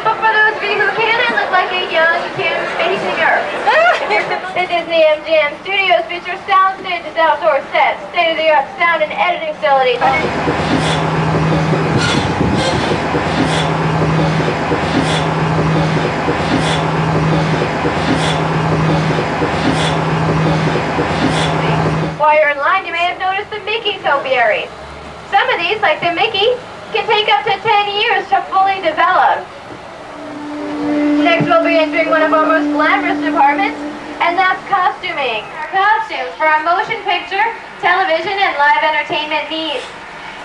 But for those of you who can, I look like a young Kim Basinger. The Disney-MGM Studios feature soundstages, outdoor sets, state-of-the-art sound and editing facilities. While you're in line, you may have noticed the Mickey topiary. Some of these, like the Mickey, can take up to 10 years to fully develop. Next, we'll be entering one of our most glamorous departments, and that's costuming. Our costumes for our motion picture, television, and live entertainment needs.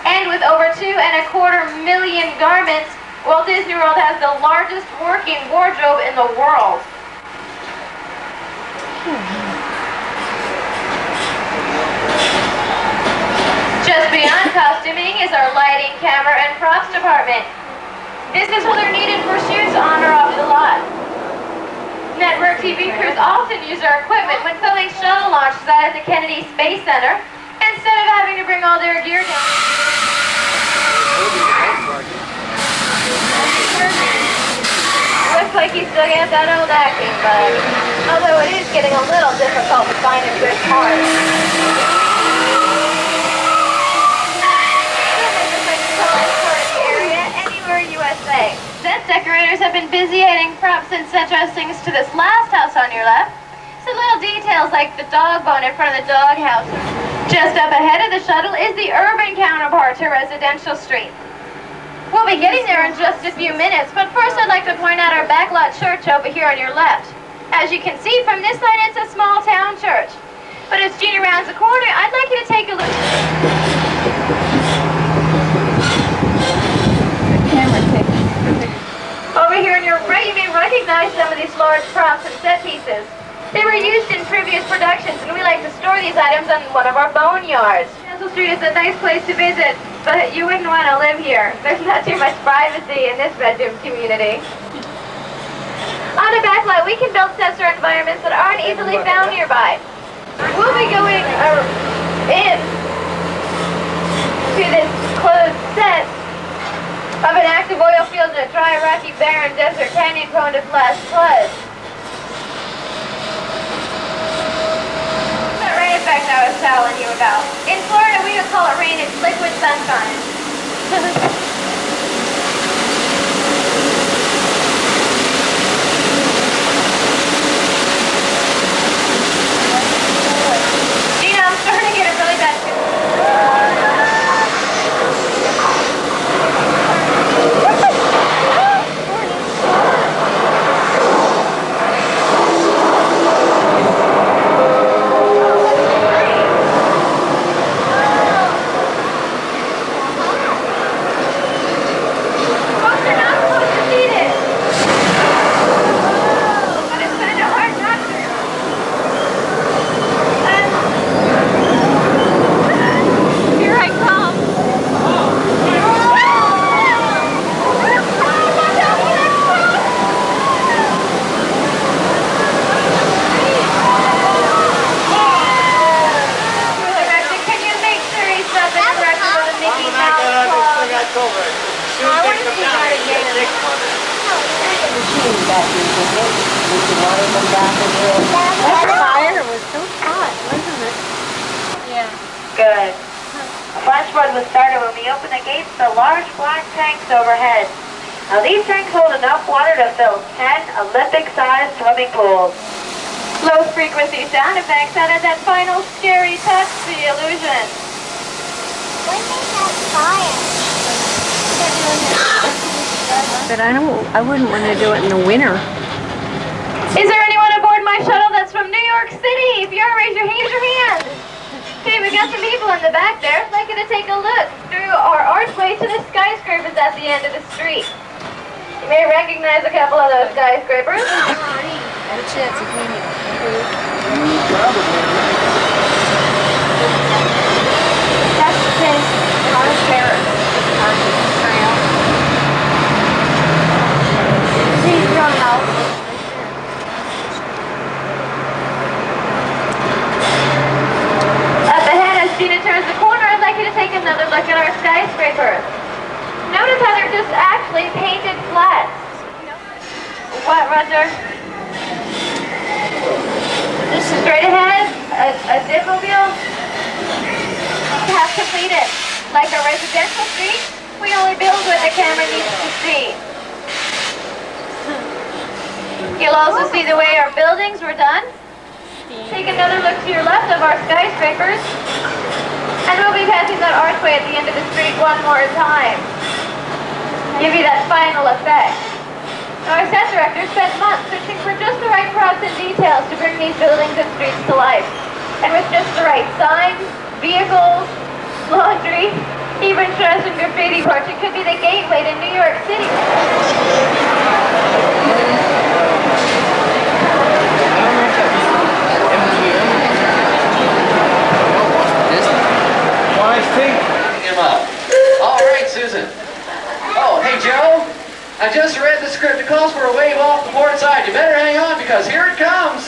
And with over 2.25 million garments, Walt Disney World has the largest working wardrobe in the world. Just beyond costuming is our lighting, camera, and props department. This is where they're needed for shoots on or off the lot. Network TV crews often use our equipment when filming shuttle launches out at the Kennedy Space Center, instead of having to bring all their gear down. Looks like he's still got that old acting bug, although it is getting a little difficult to find a good part. Set decorators have been busy adding props and set dressings to this last house on your left. Some little details like the dog bone in front of the doghouse. Just up ahead of the shuttle is the urban counterpart to Residential Street. We'll be getting there in just a few minutes, but first I'd like to point out our backlot church over here on your left. As you can see from this side, it's a small town church. But as Jeannie rounds the corner, I'd like you to take a look. Over here on your right, you may recognize some of these large props and set pieces. They were used in previous productions, and we like to store these items on one of our boneyards. Castle Street is a nice place to visit, but you wouldn't want to live here. There's not too much privacy in this bedroom community. On the back lot, we can build sets or environments that aren't easily found nearby. We'll be going in to this closed set of an active oil field in a dry, rocky, barren desert canyon prone to flash floods. That rain effect I was telling you about. In Florida, we don't call it rain, it's liquid sunshine. Gina, I'm starting to get a really bad That fire was so hot, wasn't it? Yeah. Good. A flash flood was started when we opened the gates to large black tanks overhead. Now these tanks hold enough water to fill 10 Olympic-sized swimming pools. Low frequency sound effects added that final scary touch to the illusion. When they had fire. But I wouldn't want to do it in the winter. Is there anyone aboard my shuttle that's from New York City? If you are, raise your hand. Okay, we've got some people in the back there. I'd like you to take a look through our archway to the skyscrapers at the end of the street. You may recognize a couple of those skyscrapers. That's the thing. Up ahead, as Gina turns the corner, I'd like you to take another look at our skyscrapers. Notice how they're just actually painted flat. Roger. Straight ahead, a Disney-mobile. Half completed. Like a residential street, we only build what the camera needs to see. You'll also see the way our buildings were done. Take another look to your left of our skyscrapers. And we'll be passing that archway at the end of the street one more time. Give you that final effect. Our set director spent months searching for just the right props and details to bring these buildings and streets to life. And with just the right signs, vehicles, laundry, even shrubs and graffiti parts, it could be the gateway to New York City. Well, I think him up. All right, Susan. Oh, hey, Joe. I just read the script. It calls for a wave off the port side. You better hang on because here it comes.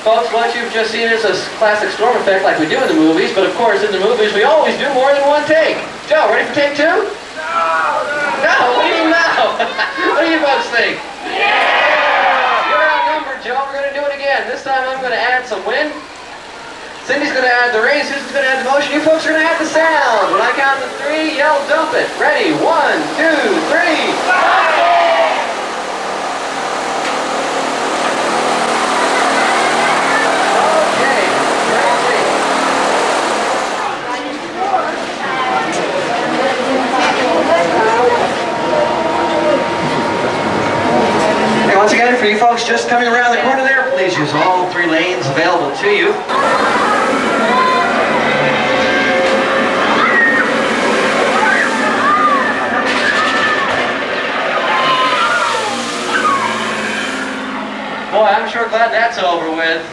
Folks, what you've just seen is a classic storm effect like we do in the movies, but of course in the movies we always do more than one take. Joe, ready for take two? No! What do you mean no? What do you folks think? Yeah! You're outnumbered, Joe. We're going to do it again. This time I'm going to add some wind. Cindy's going to add the rain. Susan's going to add the motion. You folks are going to add the sound. When I count to three, yell dump it. Ready? 1, 2, 3. Dump it! Okay. Crazy. Hey, once again, for you folks just coming around the corner there, please use all 3 lanes available to you. Boy, I'm sure glad that's over with.